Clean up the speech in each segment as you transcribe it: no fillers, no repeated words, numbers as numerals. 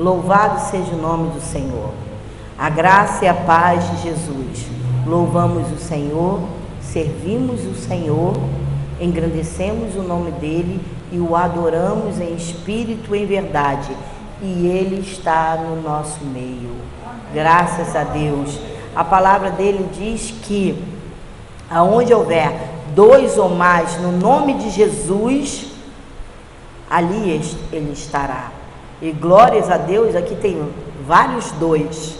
Louvado seja o nome do Senhor. A graça e a paz de Jesus. Louvamos o Senhor, servimos o Senhor, engrandecemos o nome dele e o adoramos em espírito e em verdade. E ele está no nosso meio. Graças a Deus. A palavra dele diz que aonde houver 2 ou mais no nome de Jesus, ali ele estará. E glórias a Deus, aqui tem vários 2,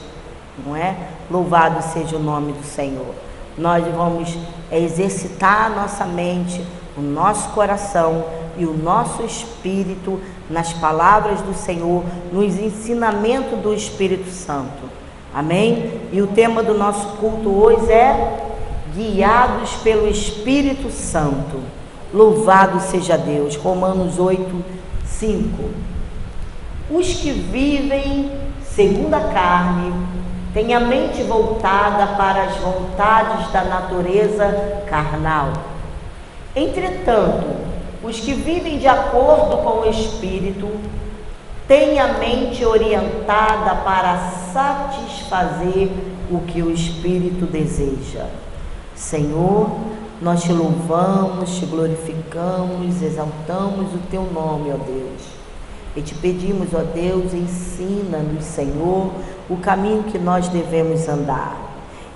não é? Louvado seja o nome do Senhor. Nós vamos exercitar a nossa mente, o nosso coração e o nosso espírito nas palavras do Senhor, nos ensinamentos do Espírito Santo. Amém? E o tema do nosso culto hoje é guiados pelo Espírito Santo. Louvado seja Deus. Romanos 8, 5. Os que vivem segundo a carne têm a mente voltada para as vontades da natureza carnal. Entretanto, os que vivem de acordo com o Espírito têm a mente orientada para satisfazer o que o Espírito deseja. Senhor, nós te louvamos, te glorificamos, exaltamos o teu nome, ó Deus. E te pedimos, ó Deus, ensina-nos, Senhor, o caminho que nós devemos andar.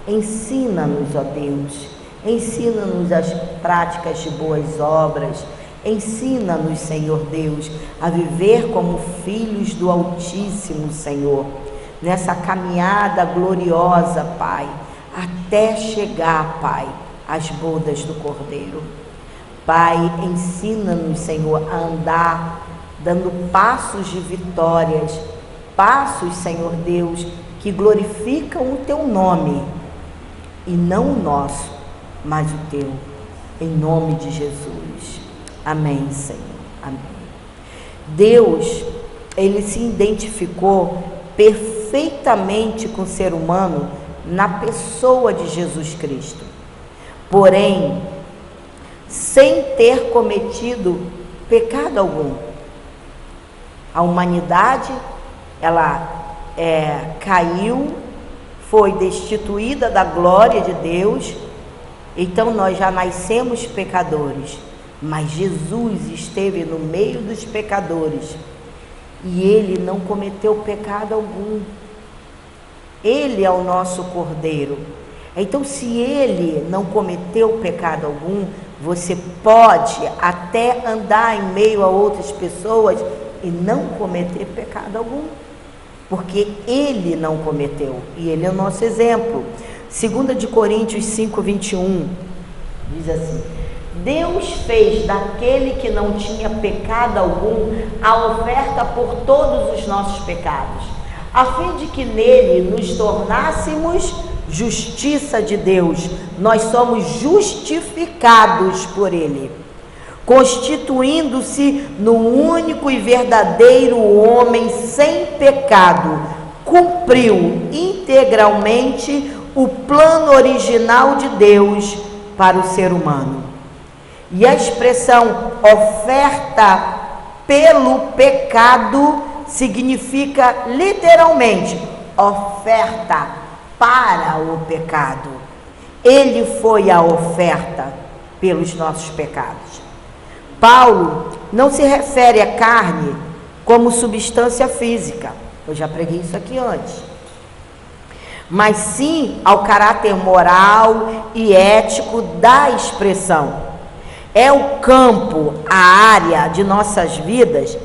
Ensina-nos, ó Deus, ensina-nos as práticas de boas obras. Ensina-nos, Senhor Deus, a viver como filhos do Altíssimo, Senhor, nessa caminhada gloriosa, Pai, até chegar, Pai, às bodas do Cordeiro. Pai, ensina-nos, Senhor, a andar dando passos de vitórias, passos, Senhor Deus, que glorificam o teu nome, e não o nosso, mas o teu, em nome de Jesus. Amém, Senhor. Amém. Deus, ele se identificou perfeitamente com o ser humano na pessoa de Jesus Cristo, porém, sem ter cometido pecado algum. A humanidade, ela caiu, foi destituída da glória de Deus, então nós já nascemos pecadores, mas Jesus esteve no meio dos pecadores e ele não cometeu pecado algum. Ele é o nosso Cordeiro. Então, se ele não cometeu pecado algum, você pode até andar em meio a outras pessoas e não cometer pecado algum, porque ele não cometeu, e ele é o nosso exemplo. 2 de Coríntios 5, 21, diz assim: Deus fez daquele que não tinha pecado algum a oferta por todos os nossos pecados, a fim de que nele nos tornássemos justiça de Deus. Nós somos justificados por ele, constituindo-se no único e verdadeiro homem sem pecado, cumpriu integralmente o plano original de Deus para o ser humano. E a expressão oferta pelo pecado significa literalmente oferta para o pecado. Ele foi a oferta pelos nossos pecados. Paulo não se refere à carne como substância física, eu já preguei isso aqui antes, mas sim ao caráter moral e ético da expressão. É o campo, a área de nossas vidas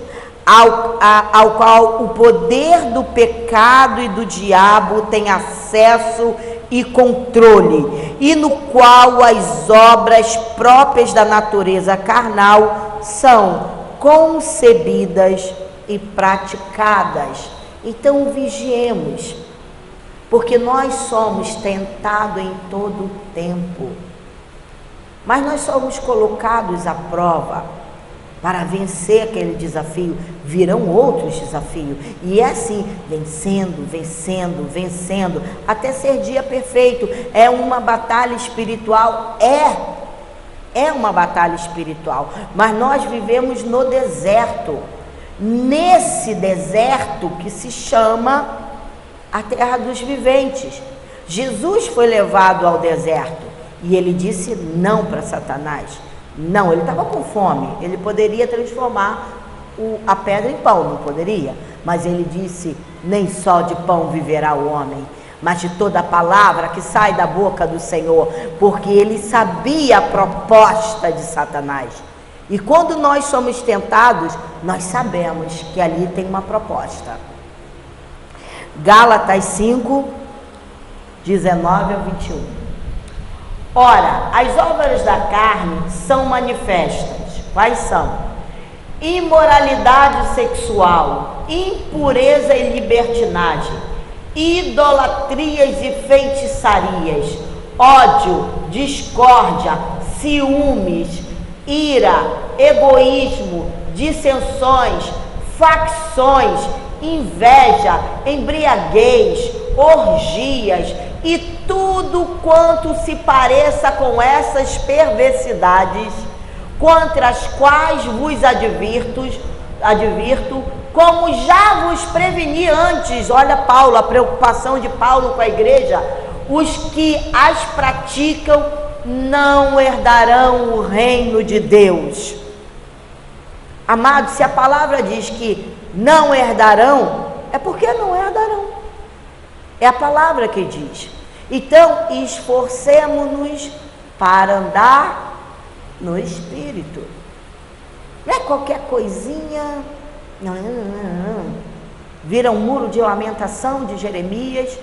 ao qual o poder do pecado e do diabo tem acesso e controle, e no qual as obras próprias da natureza carnal são concebidas e praticadas. Então vigiemos, porque nós somos tentados em todo o tempo, mas nós somos colocados à prova para vencer aquele desafio. Virão outros desafios, e é assim, vencendo, vencendo, vencendo, até ser dia perfeito. É uma batalha espiritual, é uma batalha espiritual, mas nós vivemos no deserto, nesse deserto que se chama a terra dos viventes. Jesus foi levado ao deserto e ele disse não para Satanás. Não, ele estava com fome, ele poderia transformar a pedra em pão, não poderia? Mas ele disse, nem só de pão viverá o homem, mas de toda a palavra que sai da boca do Senhor, porque ele sabia a proposta de Satanás. E quando nós somos tentados, nós sabemos que ali tem uma proposta. Gálatas 5, 19 ao 21. Ora, as obras da carne são manifestas. Quais são? Imoralidade sexual, impureza e libertinagem, idolatrias e feitiçarias, ódio, discórdia, ciúmes, ira, egoísmo, dissensões, facções, inveja, embriaguez, orgias e tudo quanto se pareça com essas perversidades, contra as quais vos advirto, como já vos preveni antes. Olha Paulo, a preocupação de Paulo com a igreja: os que as praticam não herdarão o reino de Deus. Amados, se a palavra diz que não herdarão, é porque não herdarão. É a palavra que diz. Então, esforcemo-nos para andar no Espírito. Não é qualquer coisinha. Não. Vira um muro de lamentação de Jeremias.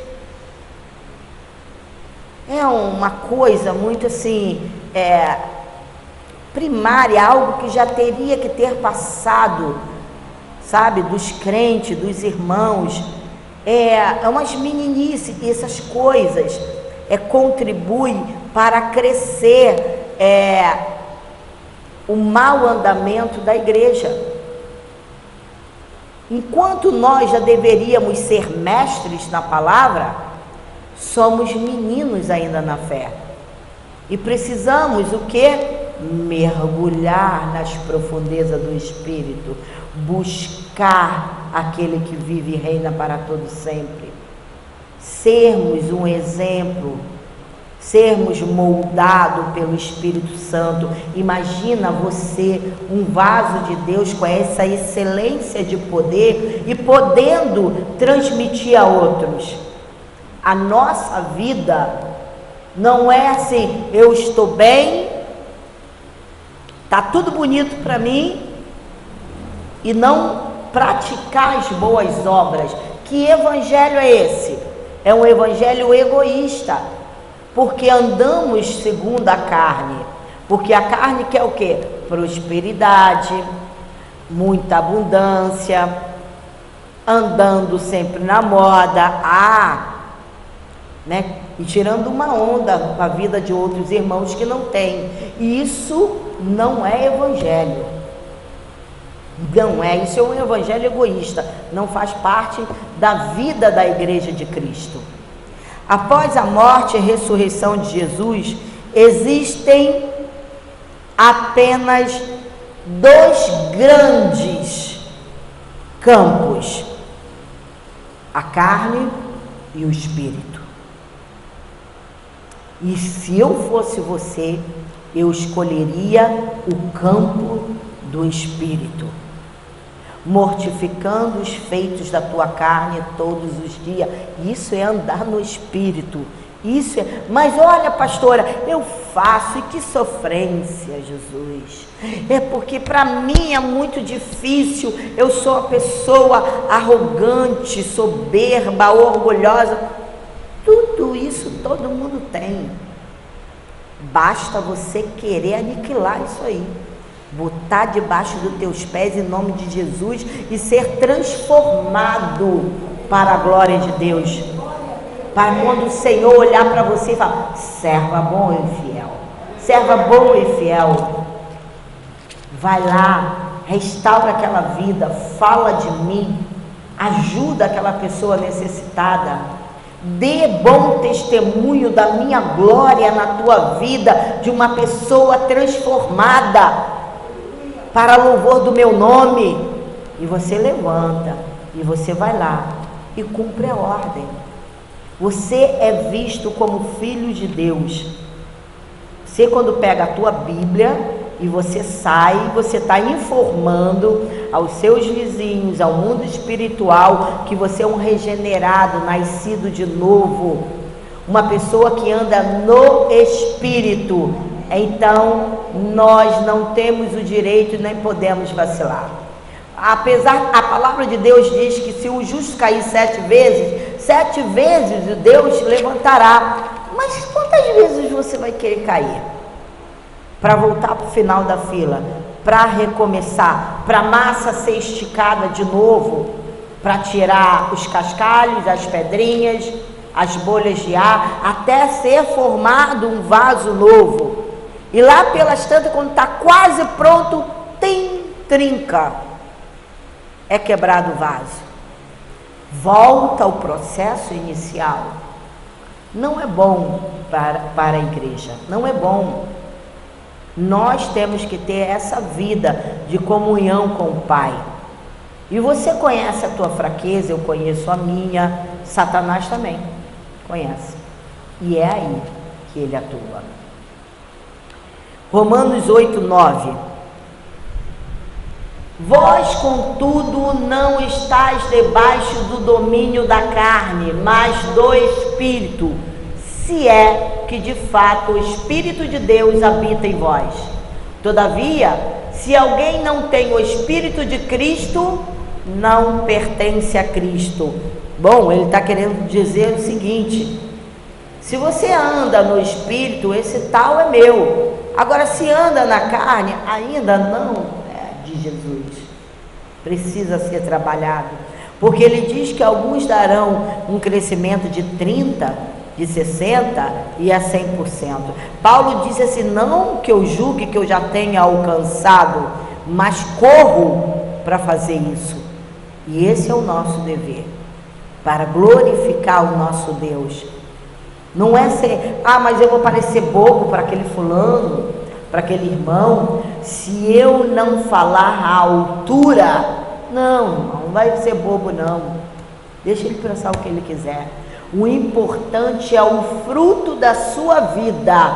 É uma coisa muito assim, primária, algo que já teria que ter passado, sabe, dos crentes, dos irmãos. É umas meninices, e essas coisas contribuem para crescer o mau andamento da igreja. Enquanto nós já deveríamos ser mestres na palavra, somos meninos ainda na fé. E precisamos o quê? Mergulhar nas profundezas do Espírito, buscar aquele que vive e reina para todo sempre, sermos um exemplo, sermos moldados pelo Espírito Santo. Imagina você, um vaso de Deus com essa excelência de poder e podendo transmitir a outros. A nossa vida não é assim, eu estou bem, tá tudo bonito para mim, e não praticar as boas obras. Que evangelho é esse? É um evangelho egoísta, porque andamos segundo a carne, porque a carne quer o quê? Prosperidade, muita abundância, andando sempre na moda, e tirando uma onda com a vida de outros irmãos que não têm. E isso não é evangelho. Não é, isso é um evangelho egoísta, não faz parte da vida da igreja de Cristo. Após a morte e ressurreição de Jesus, existem apenas dois grandes campos: a carne e o espírito. E se eu fosse você, eu escolheria o campo do espírito, mortificando os feitos da tua carne todos os dias. Isso é andar no espírito. Isso é. Mas olha, pastora, eu faço, e que sofrência, Jesus. É porque para mim é muito difícil. Eu sou uma pessoa arrogante, soberba, orgulhosa. Tudo isso todo mundo tem. Basta você querer aniquilar isso aí, botar debaixo dos teus pés em nome de Jesus e ser transformado para a glória de Deus. Para quando o Senhor olhar para você e falar: serva bom e fiel, serva bom e fiel, vai lá, restaura aquela vida, fala de mim, ajuda aquela pessoa necessitada, dê bom testemunho da minha glória na tua vida, de uma pessoa transformada para louvor do meu nome. E você levanta, e você vai lá e cumpre a ordem. Você é visto como filho de Deus. Você, quando pega a tua Bíblia e você sai, você está informando aos seus vizinhos, ao mundo espiritual, que você é um regenerado, nascido de novo, uma pessoa que anda no Espírito. Então, nós não temos o direito nem podemos vacilar. Apesar, a palavra de Deus diz que se o justo cair 7 vezes Deus levantará. Mas quantas vezes você vai querer cair? Para voltar para o final da fila, para recomeçar, para a massa ser esticada de novo, para tirar os cascalhos, as pedrinhas, as bolhas de ar, até ser formado um vaso novo. E lá pelas tantas, quando está quase pronto, trinca, é quebrado o vaso. Volta ao processo inicial. Não é bom para a igreja, não é bom. Nós temos que ter essa vida de comunhão com o Pai. E você conhece a tua fraqueza, eu conheço a minha, Satanás também conhece. E é aí que ele atua. Romanos 8, 9. Vós, contudo, não estáis debaixo do domínio da carne, mas do Espírito, se é que de fato o Espírito de Deus habita em vós. Todavia, se alguém não tem o Espírito de Cristo, não pertence a Cristo. Bom, ele está querendo dizer o seguinte: se você anda no Espírito, esse tal é meu. Agora, se anda na carne, ainda não é de Jesus. Precisa ser trabalhado, porque ele diz que alguns darão um crescimento de 30%, de 60% e a 100%. Paulo diz assim: não que eu julgue que eu já tenha alcançado, mas corro para fazer isso. E esse é o nosso dever, para glorificar o nosso Deus. Não é ser, mas eu vou parecer bobo para aquele fulano, para aquele irmão, se eu não falar à altura. Não vai ser bobo não. Deixa ele pensar o que ele quiser. O importante é o fruto da sua vida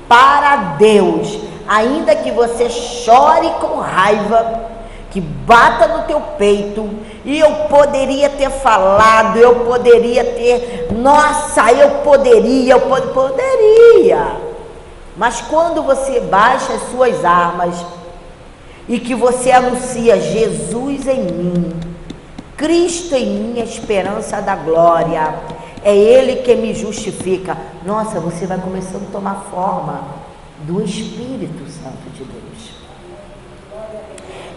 para Deus. Ainda que você chore com raiva, que bata no teu peito, e eu poderia ter falado, eu poderia ter, nossa, eu poderia, mas quando você baixa as suas armas, e que você anuncia Jesus em mim, Cristo em mim, a esperança da glória, é Ele que me justifica, nossa, você vai começando a tomar forma do Espírito Santo de Deus.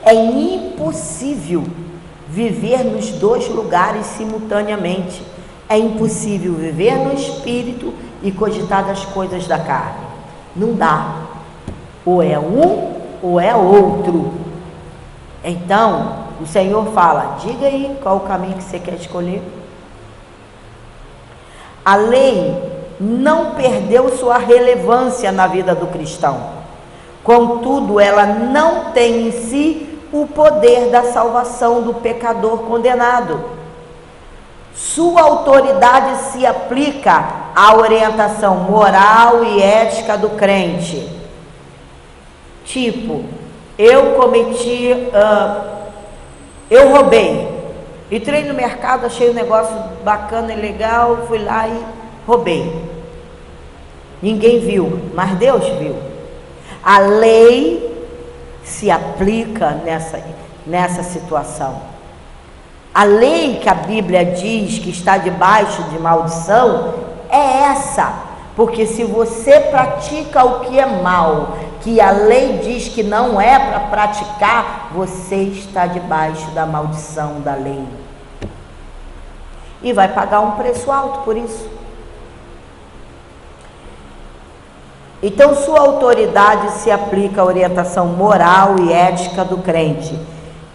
É impossível viver nos dois lugares simultaneamente. É impossível viver no Espírito e cogitar das coisas da carne. Não dá. Ou é um ou é outro. Então, o Senhor fala: diga aí qual o caminho que você quer escolher. A lei não perdeu sua relevância na vida do cristão. Contudo, ela não tem em si o poder da salvação do pecador condenado. Sua autoridade se aplica à orientação moral e ética do crente. Tipo, eu roubei. Entrei no mercado, achei um negócio bacana e legal, fui lá e roubei. Ninguém viu, mas Deus viu. A lei se aplica nessa situação. A lei que a Bíblia diz que está debaixo de maldição é essa, porque se você pratica o que é mal, que a lei diz que não é para praticar, você está debaixo da maldição da lei e vai pagar um preço alto por isso. Então, sua autoridade se aplica à orientação moral e ética do crente,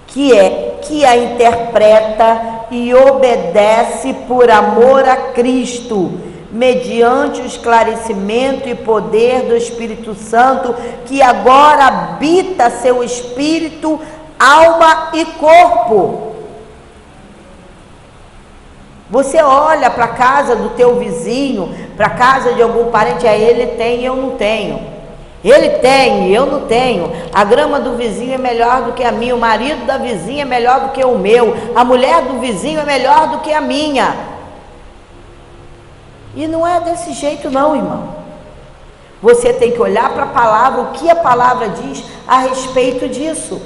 que a interpreta e obedece por amor a Cristo, mediante o esclarecimento e poder do Espírito Santo, que agora habita seu espírito alma e corpo. Você olha para a casa do teu vizinho, para a casa de algum parente, ele tem e eu não tenho. Ele tem e eu não tenho. A grama do vizinho é melhor do que a minha, o marido da vizinha é melhor do que o meu, a mulher do vizinho é melhor do que a minha. E não é desse jeito não, irmão. Você tem que olhar para a palavra, o que a palavra diz a respeito disso.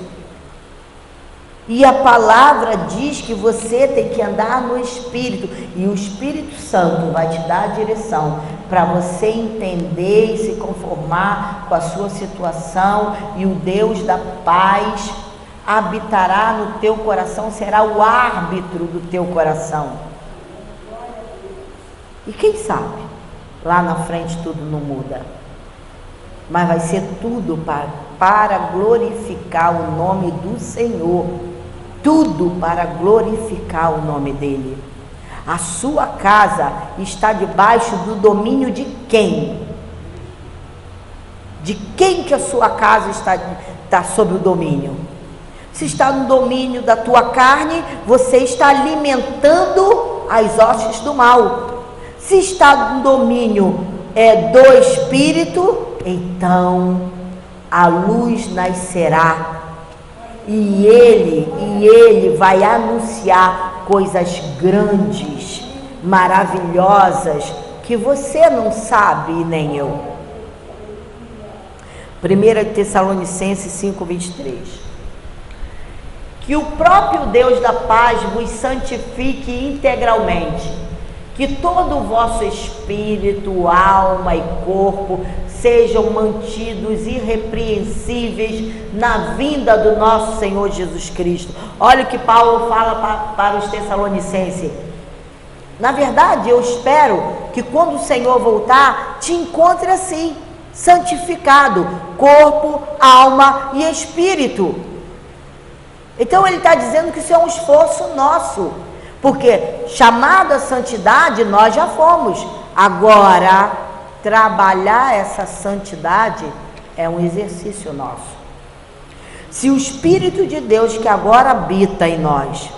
E a palavra diz que você tem que andar no Espírito, e o Espírito Santo vai te dar a direção para você entender e se conformar com a sua situação, e o Deus da paz habitará no teu coração, será o árbitro do teu coração. E quem sabe, lá na frente tudo não muda, mas vai ser tudo para glorificar o nome do Senhor. Tudo para glorificar o nome dele. A sua casa está debaixo do domínio de quem? De quem que a sua casa está sob o domínio? Se está no domínio da tua carne, você está alimentando as hostes do mal. Se está no domínio do Espírito, então a luz nascerá. E ele vai anunciar coisas grandes, maravilhosas, que você não sabe e nem eu. 1 Tessalonicenses 5:23. Que o próprio Deus da paz vos santifique integralmente, que todo o vosso espírito, alma e corpo sejam mantidos irrepreensíveis na vinda do nosso Senhor Jesus Cristo. Olha o que Paulo fala para os Tessalonicenses. Na verdade, eu espero que quando o Senhor voltar, te encontre assim, santificado, corpo, alma e espírito. Então ele está dizendo que isso é um esforço nosso, porque chamado à santidade nós já fomos. Agora, trabalhar essa santidade é um exercício nosso. Se o Espírito de Deus que agora habita em nós,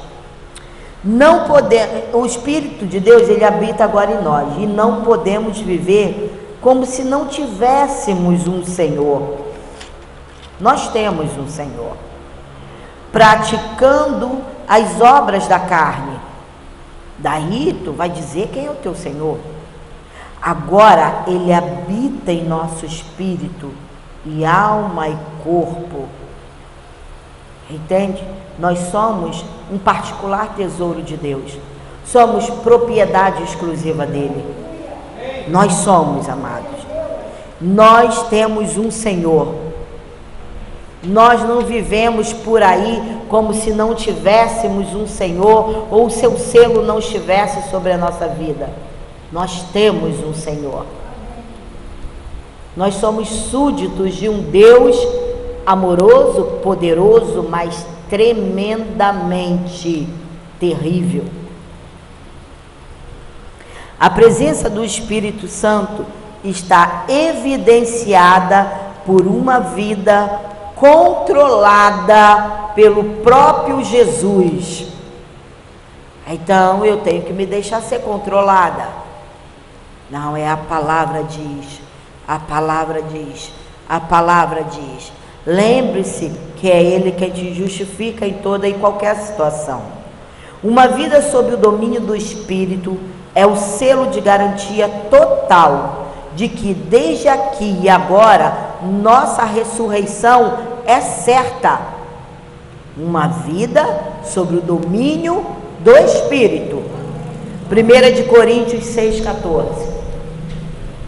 o Espírito de Deus, ele habita agora em nós, e não podemos viver como se não tivéssemos um Senhor. Nós temos um Senhor, praticando as obras da carne. Daí tu vai dizer quem é o teu Senhor. Agora ele habita em nosso espírito e alma e corpo. Entende? Nós somos um particular tesouro de Deus. Somos propriedade exclusiva dele. Nós somos, amados. Nós temos um Senhor. Nós não vivemos por aí como se não tivéssemos um Senhor, ou o seu selo não estivesse sobre a nossa vida. Nós temos um Senhor. Nós somos súditos de um Deus amoroso, poderoso, mas tremendamente terrível. A presença do Espírito Santo está evidenciada por uma vida controlada pelo próprio Jesus. Então eu tenho que me deixar ser controlada. Não, é a palavra diz, a palavra diz, a palavra diz. Lembre-se que é Ele quem te justifica em toda e qualquer situação. Uma vida sob o domínio do Espírito é o selo de garantia total de que desde aqui e agora nossa ressurreição é certa. Uma vida sob o domínio do Espírito. 1 Coríntios 6,14.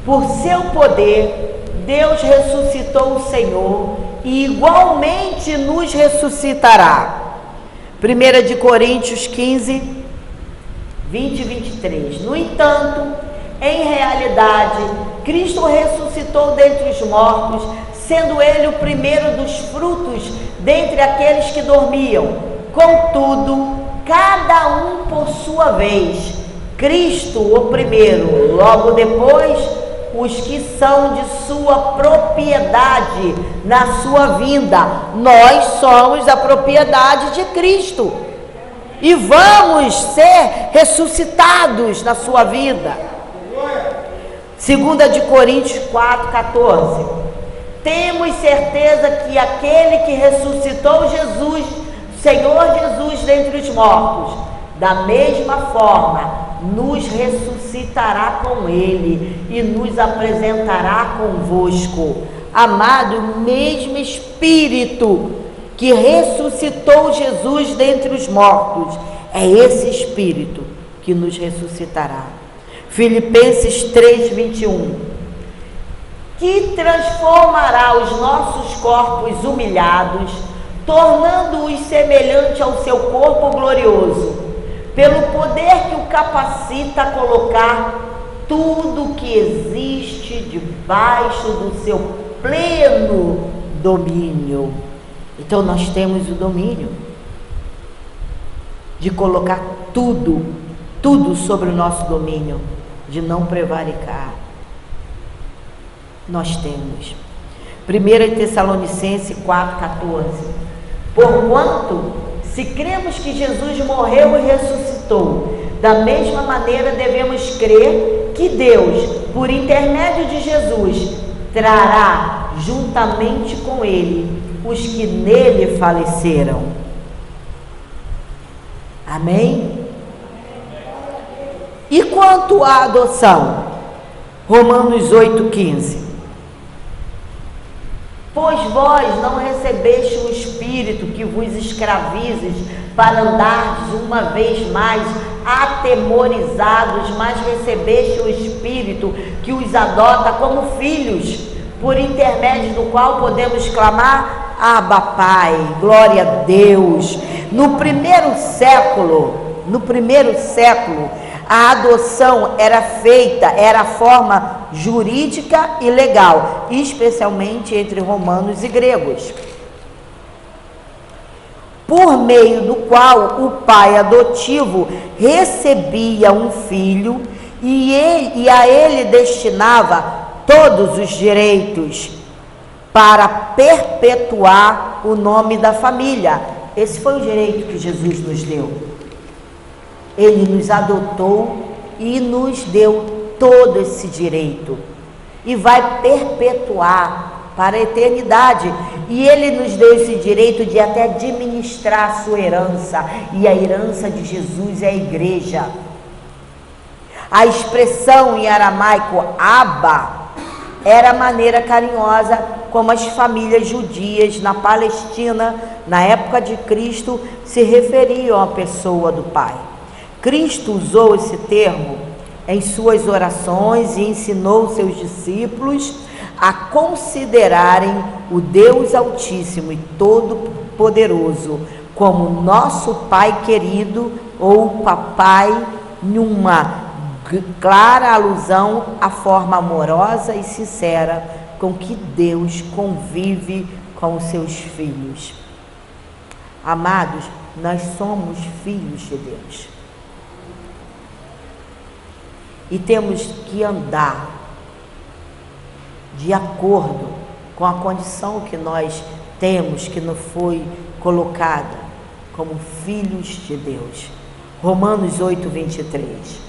Por seu poder, Deus ressuscitou o Senhor e igualmente nos ressuscitará. 1 Coríntios 15, 20 e 23. No entanto, em realidade, Cristo ressuscitou dentre os mortos, sendo Ele o primeiro dos frutos dentre aqueles que dormiam. Contudo, cada um por sua vez, Cristo o primeiro, logo depois os que são de sua propriedade na sua vinda. Nós somos a propriedade de Cristo e vamos ser ressuscitados na sua vida. 2 de Coríntios 4,14. Temos certeza que aquele que ressuscitou Jesus, Senhor Jesus dentre os mortos, da mesma forma nos ressuscitará com Ele e nos apresentará convosco. Amado, o mesmo Espírito que ressuscitou Jesus dentre os mortos, é esse Espírito que nos ressuscitará. Filipenses 3:21. Que transformará os nossos corpos humilhados, tornando-os semelhante ao seu corpo glorioso, pelo poder que o capacita a colocar tudo que existe debaixo do seu pleno domínio. Então nós temos o domínio de colocar tudo sobre o nosso domínio, de não prevaricar. Nós temos. 1 Tessalonicenses 4,14. Porquanto, se cremos que Jesus morreu e ressuscitou, da mesma maneira devemos crer que Deus, por intermédio de Jesus, trará juntamente com Ele os que nele faleceram. Amém? E quanto à adoção? Romanos 8,15. Pois vós não recebeste o Espírito que vos escravize para andardes uma vez mais atemorizados, mas recebeste o Espírito que os adota como filhos, por intermédio do qual podemos clamar: Abba, Pai. Glória a Deus. No primeiro século, a adoção era a forma jurídica e legal, especialmente entre romanos e gregos, por meio do qual o pai adotivo recebia um filho e a ele destinava todos os direitos para perpetuar o nome da família. Esse foi o direito que Jesus nos deu. Ele nos adotou e nos deu todo esse direito e vai perpetuar para a eternidade. E Ele nos deu esse direito de até administrar a sua herança, e a herança de Jesus é a igreja. A expressão em aramaico Abba era a maneira carinhosa como as famílias judias na Palestina, na época de Cristo, se referiam à pessoa do Pai. Cristo usou esse termo em suas orações e ensinou seus discípulos a considerarem o Deus Altíssimo e Todo-Poderoso como nosso Pai querido ou Papai, numa clara alusão à forma amorosa e sincera com que Deus convive com os seus filhos. Amados, nós somos filhos de Deus. E temos que andar de acordo com a condição que nós temos, que nos foi colocada como filhos de Deus. Romanos 8:23.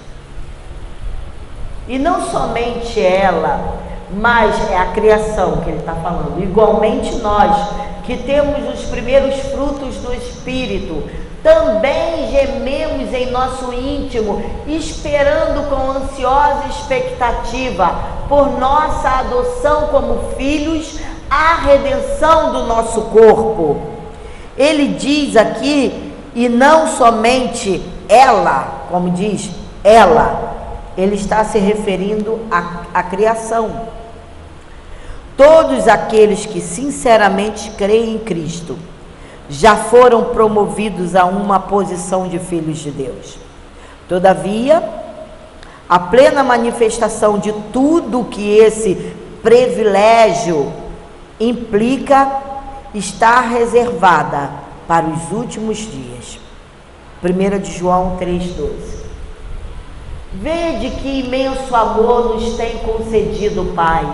E não somente ela, mas é a criação que ele está falando. Igualmente nós, que temos os primeiros frutos do Espírito, também gememos em nosso íntimo, esperando com ansiosa expectativa por nossa adoção como filhos, a redenção do nosso corpo. Ele diz aqui, e não somente ela, como diz ela, ele está se referindo à criação. Todos aqueles que sinceramente creem em Cristo já foram promovidos a uma posição de filhos de Deus. Todavia, a plena manifestação de tudo que esse privilégio implica está reservada para os últimos dias. 1 de João 3,12. Vede que imenso amor nos tem concedido o Pai,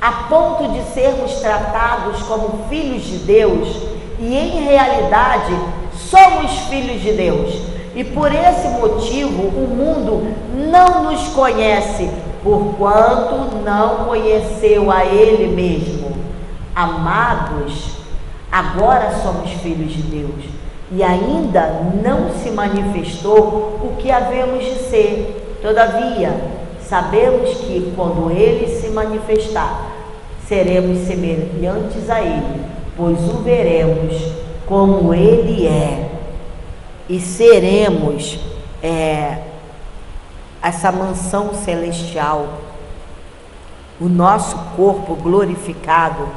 a ponto de sermos tratados como filhos de Deus, e em realidade somos filhos de Deus. E por esse motivo o mundo não nos conhece, porquanto não conheceu a Ele mesmo. Amados, agora somos filhos de Deus, e ainda não se manifestou o que havemos de ser. Todavia, sabemos que quando Ele se manifestar, seremos semelhantes a Ele, pois o veremos como Ele é, e seremos essa mansão celestial. O nosso corpo glorificado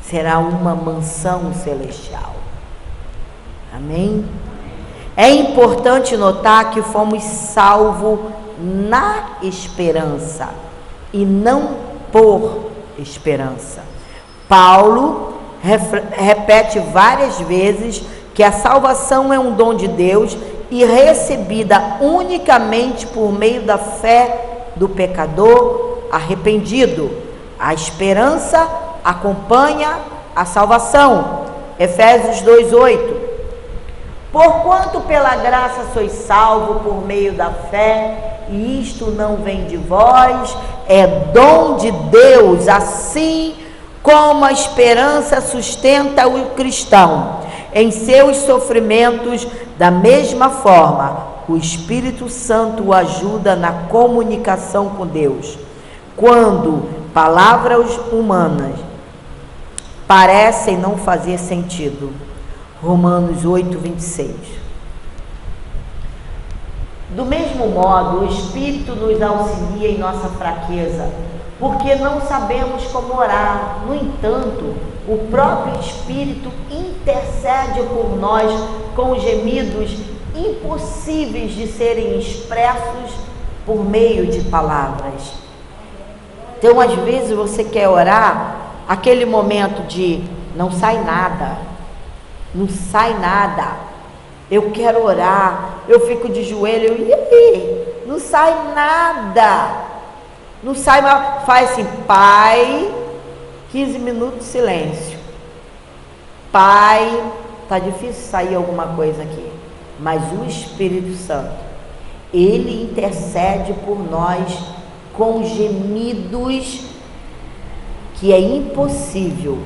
será uma mansão celestial. Amém? É importante notar que fomos salvos na esperança e não por esperança. Paulo repete várias vezes que a salvação é um dom de Deus e recebida unicamente por meio da fé do pecador arrependido. A esperança acompanha a salvação. Efésios 2:8. Porquanto pela graça sois salvos por meio da fé, e isto não vem de vós, é dom de Deus, assim como a esperança sustenta o cristão em seus sofrimentos. Da mesma forma, o Espírito Santo o ajuda na comunicação com Deus, quando palavras humanas parecem não fazer sentido. Romanos 8:26. Do mesmo modo, o Espírito nos auxilia em nossa fraqueza, porque não sabemos como orar. No entanto, o próprio Espírito intercede por nós com gemidos impossíveis de serem expressos por meio de palavras. Então, às vezes você quer orar, aquele momento de não sai nada, não sai nada. Eu quero orar, eu fico de joelho, e aí? Não sai nada. Não sai, mas faz assim, Pai, 15 minutos de silêncio. Pai, tá difícil sair alguma coisa aqui, mas o Espírito Santo, Ele intercede por nós com gemidos que é impossível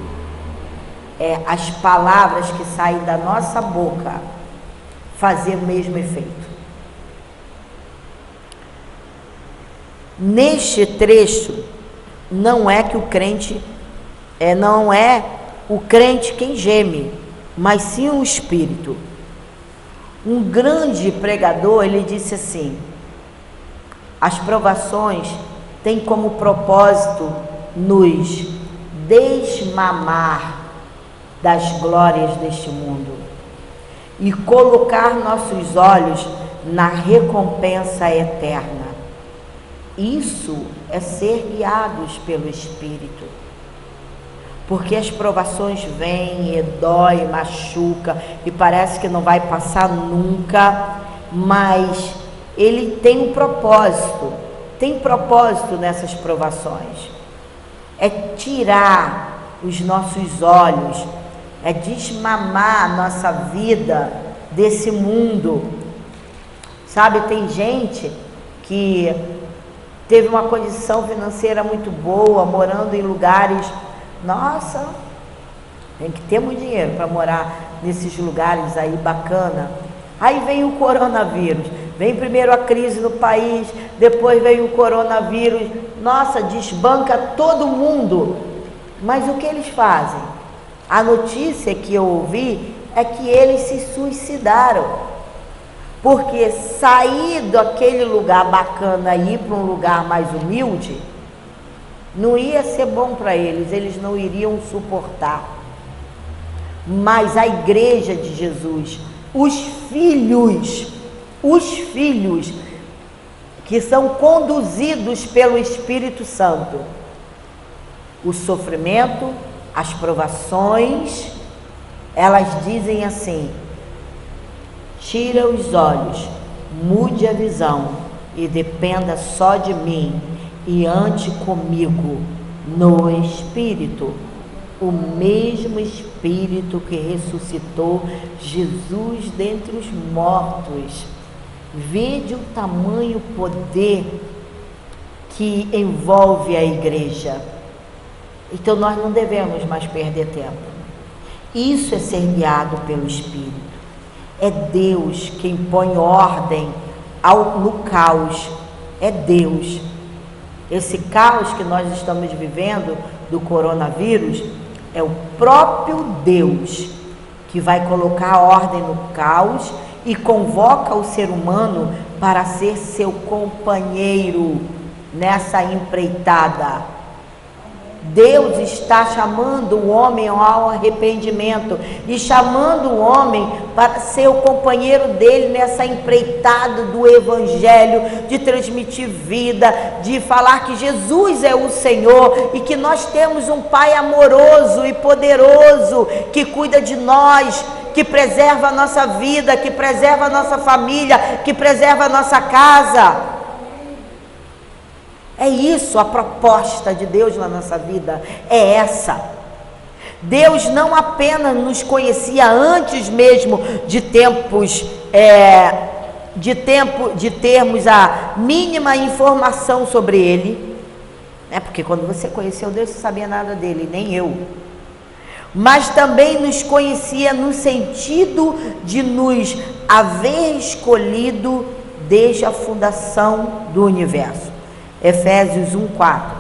as palavras que saem da nossa boca fazer o mesmo efeito. Neste trecho, não é que o crente não é o crente quem geme, mas sim o Espírito. Um grande pregador, ele disse assim: as provações têm como propósito nos desmamar das glórias deste mundo e colocar nossos olhos na recompensa eterna. Isso é ser guiados pelo Espírito, porque as provações vêm e dói, machuca e parece que não vai passar nunca, mas ele tem um propósito, tem propósito nessas provações, é tirar os nossos olhos, é desmamar a nossa vida desse mundo. Sabe, tem gente que teve uma condição financeira muito boa, morando em lugares, nossa, tem que ter muito dinheiro para morar nesses lugares aí bacana. Aí vem o coronavírus, vem primeiro a crise no país, depois vem o coronavírus, nossa, desbanca todo mundo. Mas o que eles fazem? A notícia que eu ouvi é que eles se suicidaram, porque sair daquele lugar bacana e ir para um lugar mais humilde não ia ser bom para eles, eles não iriam suportar. Mas a igreja de Jesus, os filhos que são conduzidos pelo Espírito Santo, o sofrimento, as provações, elas dizem assim: tira os olhos, mude a visão e dependa só de mim e ande comigo no Espírito, o mesmo Espírito que ressuscitou Jesus dentre os mortos. Vede o tamanho poder que envolve a igreja. Então nós não devemos mais perder tempo. Isso é ser guiado pelo Espírito. É Deus quem põe ordem no caos. É Deus. Esse caos que nós estamos vivendo do coronavírus é o próprio Deus que vai colocar ordem no caos e convoca o ser humano para ser seu companheiro nessa empreitada. Deus está chamando o homem ao arrependimento e chamando o homem para ser o companheiro dele nessa empreitada do Evangelho, de transmitir vida, de falar que Jesus é o Senhor e que nós temos um Pai amoroso e poderoso que cuida de nós, que preserva a nossa vida, que preserva a nossa família, que preserva a nossa casa. É isso, a proposta de Deus na nossa vida é essa. Deus não apenas nos conhecia antes mesmo de termos a mínima informação sobre Ele, porque quando você conheceu Deus, você sabia nada dele, nem eu. Mas também nos conhecia no sentido de nos haver escolhido desde a fundação do universo. Efésios 1:4.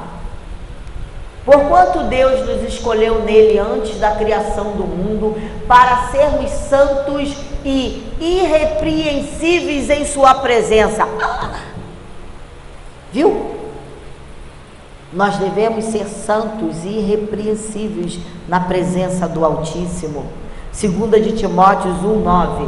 Porquanto Deus nos escolheu nele antes da criação do mundo para sermos santos e irrepreensíveis em sua presença. Viu? Nós devemos ser santos e irrepreensíveis na presença do Altíssimo. 2 de Timóteo 1:9.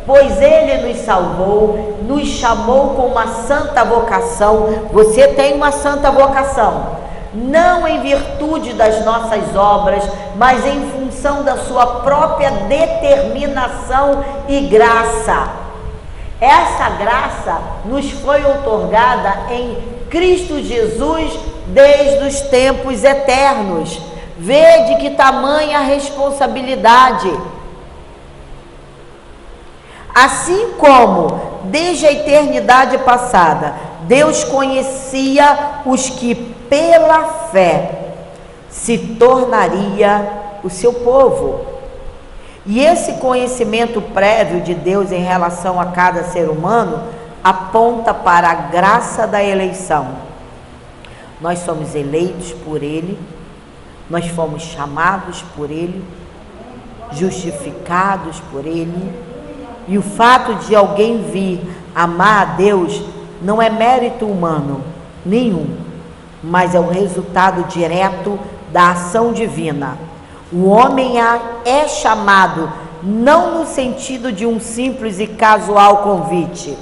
Pois Ele nos salvou, nos chamou com uma santa vocação. Você tem uma santa vocação, não em virtude das nossas obras, mas em função da sua própria determinação e graça. Essa graça nos foi outorgada em Cristo Jesus desde os tempos eternos. Vede que tamanha responsabilidade. Assim como, desde a eternidade passada, Deus conhecia os que pela fé se tornaria o seu povo. E esse conhecimento prévio de Deus em relação a cada ser humano aponta para a graça da eleição. Nós somos eleitos por Ele, nós fomos chamados por Ele, justificados por Ele. E o fato de alguém vir amar a Deus não é mérito humano nenhum, mas é o resultado direto da ação divina. O homem é chamado não no sentido de um simples e casual convite,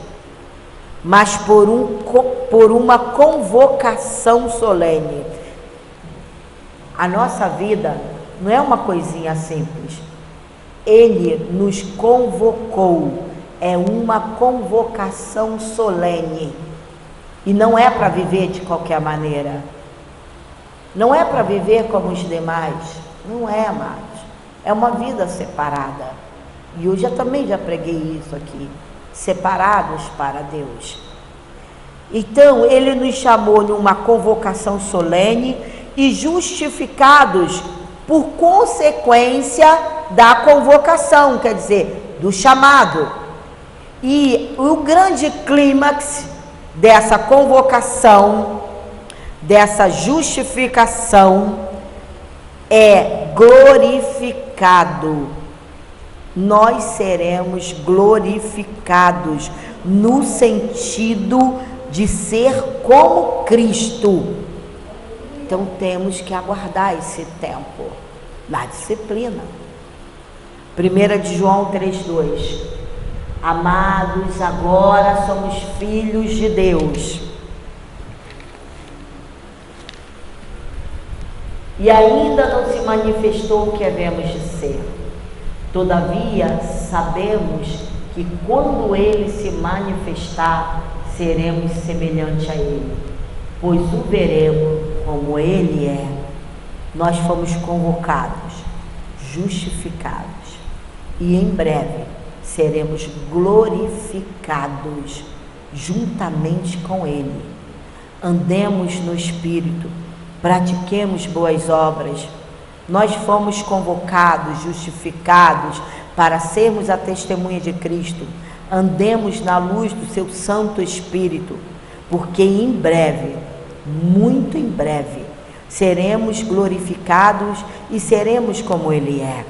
mas por uma convocação solene. A nossa vida não é uma coisinha simples. Ele nos convocou, é uma convocação solene, e não é para viver de qualquer maneira, não é para viver como os demais, não é, amados, é uma vida separada, e eu também já preguei isso aqui, separados para Deus. Então Ele nos chamou numa convocação solene e justificados por consequência da convocação, quer dizer, do chamado. E o grande clímax dessa convocação, dessa justificação, é glorificado. Nós seremos glorificados no sentido de ser como Cristo. Então temos que aguardar esse tempo na disciplina. 1 de João 3:2. Amados, agora somos filhos de Deus. E ainda não se manifestou o que havemos de ser. Todavia, sabemos que quando Ele se manifestar, seremos semelhantes a Ele, pois o veremos como Ele é. Nós fomos convocados, justificados, e em breve seremos glorificados juntamente com Ele. Andemos no Espírito, pratiquemos boas obras. Nós fomos convocados, justificados, para sermos a testemunha de Cristo. Andemos na luz do seu Santo Espírito, porque em breve, muito em breve, seremos glorificados e seremos como Ele é.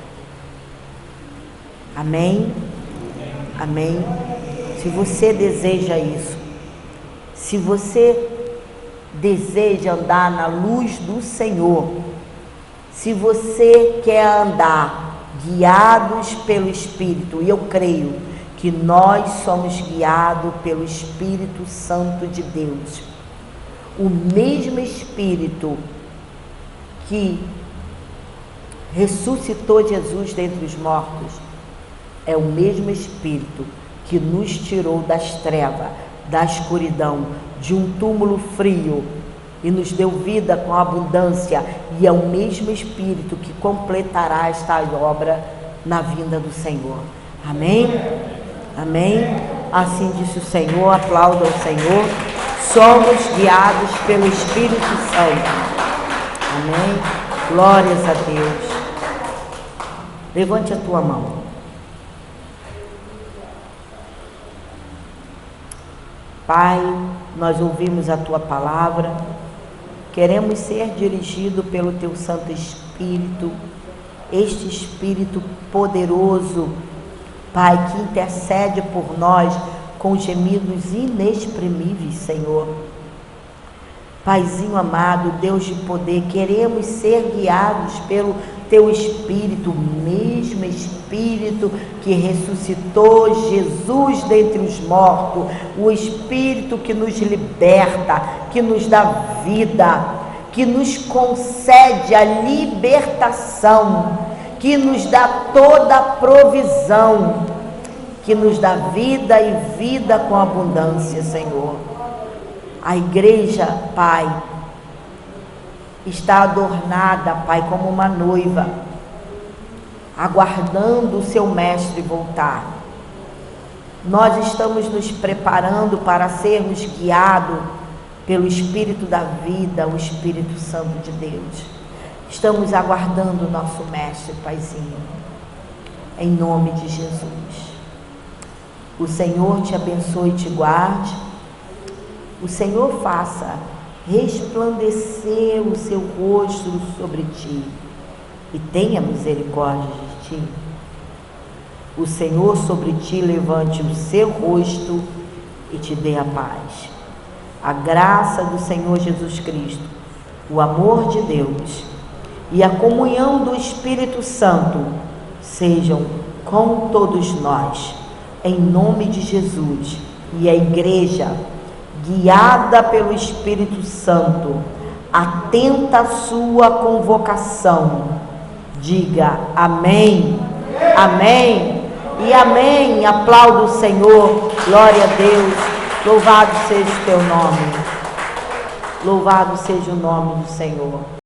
Amém? Amém? Se você deseja isso, se você deseja andar na luz do Senhor, se você quer andar guiados pelo Espírito, e eu creio que nós somos guiados pelo Espírito Santo de Deus, o mesmo Espírito que ressuscitou Jesus dentre os mortos, é o mesmo Espírito que nos tirou das trevas, da escuridão, de um túmulo frio, e nos deu vida com abundância, e é o mesmo Espírito que completará esta obra na vinda do Senhor. Amém? Amém? Assim disse o Senhor, aplauda o Senhor. Somos guiados pelo Espírito Santo. Amém? Glórias a Deus. Levante a tua mão. Pai, nós ouvimos a tua palavra, queremos ser dirigidos pelo teu Santo Espírito, este Espírito poderoso, Pai, que intercede por nós com gemidos inexprimíveis, Senhor. Paizinho amado, Deus de poder, queremos ser guiados pelo teu Espírito, o mesmo Espírito que ressuscitou Jesus dentre os mortos, o Espírito que nos liberta, que nos dá vida, que nos concede a libertação, que nos dá toda a provisão, que nos dá vida e vida com abundância, Senhor. A igreja, Pai, está adornada, Pai, como uma noiva, aguardando o seu mestre voltar. Nós estamos nos preparando para sermos guiados pelo Espírito da vida, o Espírito Santo de Deus. Estamos aguardando o nosso mestre, Paizinho, em nome de Jesus. O Senhor te abençoe e te guarde. O Senhor faça resplandecer o seu rosto sobre ti e tenha misericórdia de ti. O Senhor sobre ti levante o seu rosto e te dê a paz. A graça do Senhor Jesus Cristo, o amor de Deus e a comunhão do Espírito Santo sejam com todos nós, em nome de Jesus. E a igreja, guiada pelo Espírito Santo, atenta à sua convocação, diga amém, amém e amém. Aplauda o Senhor, glória a Deus, louvado seja o teu nome, louvado seja o nome do Senhor.